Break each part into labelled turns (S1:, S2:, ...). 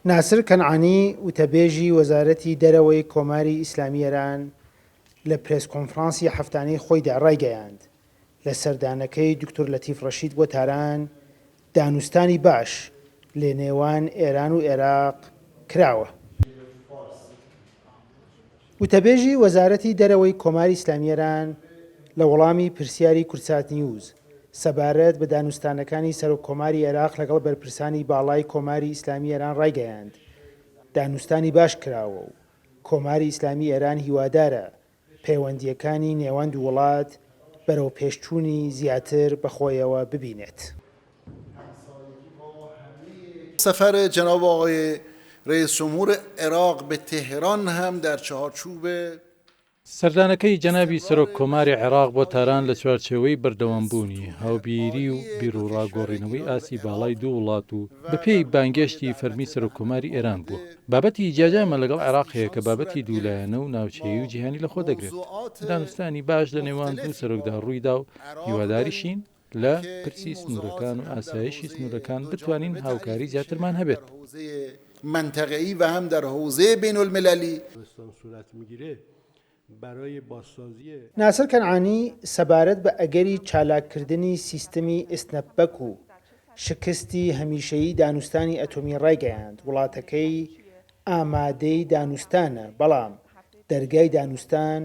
S1: ناسر کەنعانی وتەبێژی وەزارەتی دەرەوەی کۆماری ئیسلامی ئێران لە پرێس کۆنفرانسی هەفتانەی خۆیدا ڕایگەیاند لە سەردانەکەی دکتۆر لەتیف ڕەشید بۆ تاران دانوستانی باش لە نێوان ئێران و عێراق کراوە. وتەبێژی وەزارەتی دەرەوەی کۆماری ئیسلامی ئێران لە وەڵامی پرسیاری کورتسات نیوز سەبارەت بە دانوستانەکانی سەرۆککۆماری عێراق لەگەڵ بەرپرسانی باڵای کۆماری ئیسلامی ئێران ڕایگەیاند دانوستانی باش کراوە و کۆماری ئیسلامی ئێران هیوادارە پەیوەندیەکانی نێوان دوو وڵات بەرەو پێشچوونی زیاتر بەخۆیەوە ببینێت.
S2: سفر جناب آقای رئیس جمهور عراق به تهران هم در چهارچوب
S3: سەردانەکەی جەنابی سەرۆک کۆماری عێراق بۆ تاران لە چوارچێوەی بەردەوامبوونی هاوبیری و بیرروڕاگۆڕینەوەی ئاسی باڵای دوو وڵات و بەپێی بانگەشتی فەرمی سەرۆککۆماری ئێران بووە. بابەتی جیاجامە لەگەڵ عێراق هەیە کە بابەتی دوولایەنە و ناوچەیی و جیهانی لەخۆ دەگرێت. دانوستانی باش لە نێوان دوو سەرۆکدا ڕوویدا و هیواداریشین لە پرسی سنوورەکان و ئاسایشی سنوورەکان بتوانین هاوکاری زیاترمان هەبێت.
S2: منطقه‌ای و هم در حوزه بین المللی
S1: ناسر کەنعانی سەبارەت بە ئەگەری چالاککردنی سیستەمی ئسنەپبەک و شکستی هەمیشەیی دانوستانی ئەتۆمی ڕایگەیاند وڵاتەکەی ئامادەی دانوستانە بەڵام دەرگای دانوستان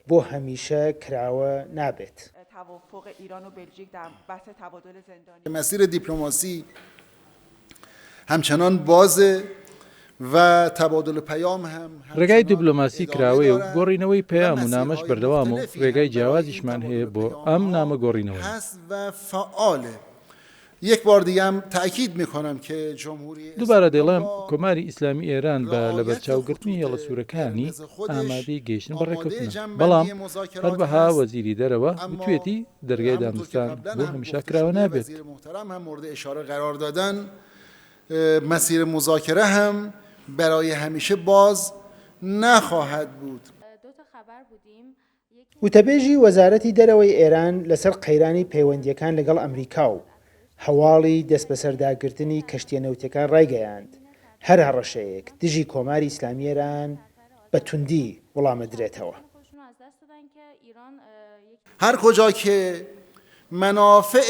S1: بۆ هەمیشە کراوە نابێت.
S2: مسیر دیپلماسی همچنان بازه و تبادل پیام هم
S3: ڕێگای دیپلۆماسی کراوەیە و گۆڕینەوەی پەیام و نامەش بەردەوام و ڕێگای جیاوازیشمان هەیە بۆ ئەم نامە گۆڕینەوەی.
S2: هست و فعاله. یک بار دیگه هم تأکید میکنم که جمهوری
S3: دووبارە دەڵێم کۆماری ئیسلامی ئێران بە لە بەرچاوگرتنی هێڵە سوورەکانی ئامادەی گەیشتن بە ڕێکەوتنە بەڵام هەروەها وەزیری دەرەوە بتوێتی دەرگای دانوستان بۆ هەمیشە کراوە نابێت.
S2: محترم هم مورد اشاره قرار دادن مسیر مذاکره هم برای همیشه باز نخواهد بود.
S1: وتەبێژی وەزارەتی دەرەوەی ئێران لەسەر قەیرانی پەیوەندیەکان لەگەڵ ئەمریکا و هەواڵی دەست بەسەرداگرتنی کەشتیە ڕایگەیاند هەر هەڕەشەیەک دژی کۆماری ئیسلامی ئێران بە توندی وەڵامە درێتەوە.
S2: هر کجا که منافع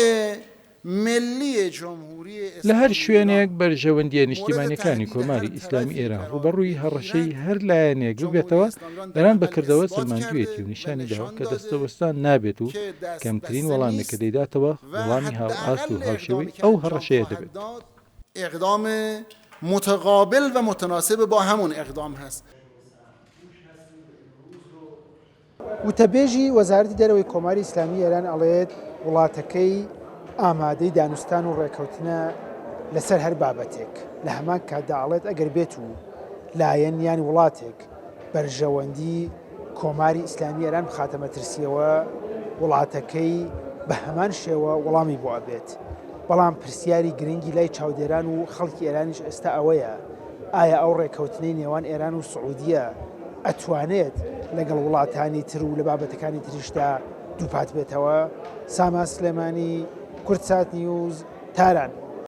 S2: ملی جمهوری
S3: لە هەر شوێنێک بەرژەوەندیە نیشتیمانیەکانی کۆماری ئیسلامی ئێران ڕوبەڕووی هەڕەشەی هەر لایەنێک ببێتەوە بەران بەکردەوە سلمانگوێتی و نیشانی داوە کە دەستەوەستان نابێت و کەمترین وەڵامێکە دەیداتەوە وەڵامی هاوئاست و هاوشێوەی ئەو هەڕەشەیە دەبێت.
S2: اقدام متقابل و متناسب با همون اقدام هست.
S1: وتەبێژی وەزارەتی دەرەوەی کۆماری ئیسلامی ئێران ئەڵێت وڵاتەکەی ئامادەی دانوستان و ڕێکەوتنە لەسەر هەر بابەتێک لە هەمان کاتدا ئەڵێت ئەگەر بێت و لایەن یان وڵاتێک بەرژەوەندی کۆماری ئیسلامی ئێران بخاتە مەترسیەوە وڵاتەکەی بە هەمان شێوە وەڵامی بۆ ئەبێت. بەڵام پرسیاری گرنگی لای چاودێران و خەڵکی ئێرانیش ئێستا ئەوەیە ئایا ئەو ڕێکەوتنەی نێوان ئێران و سعودیە ئەتوانێت لەگەڵ وڵاتانی تر و لە بابەتەکانی تریشدا دووپات بێتەوە. ساما سلێمانی، کورتسات نیوز، تاران.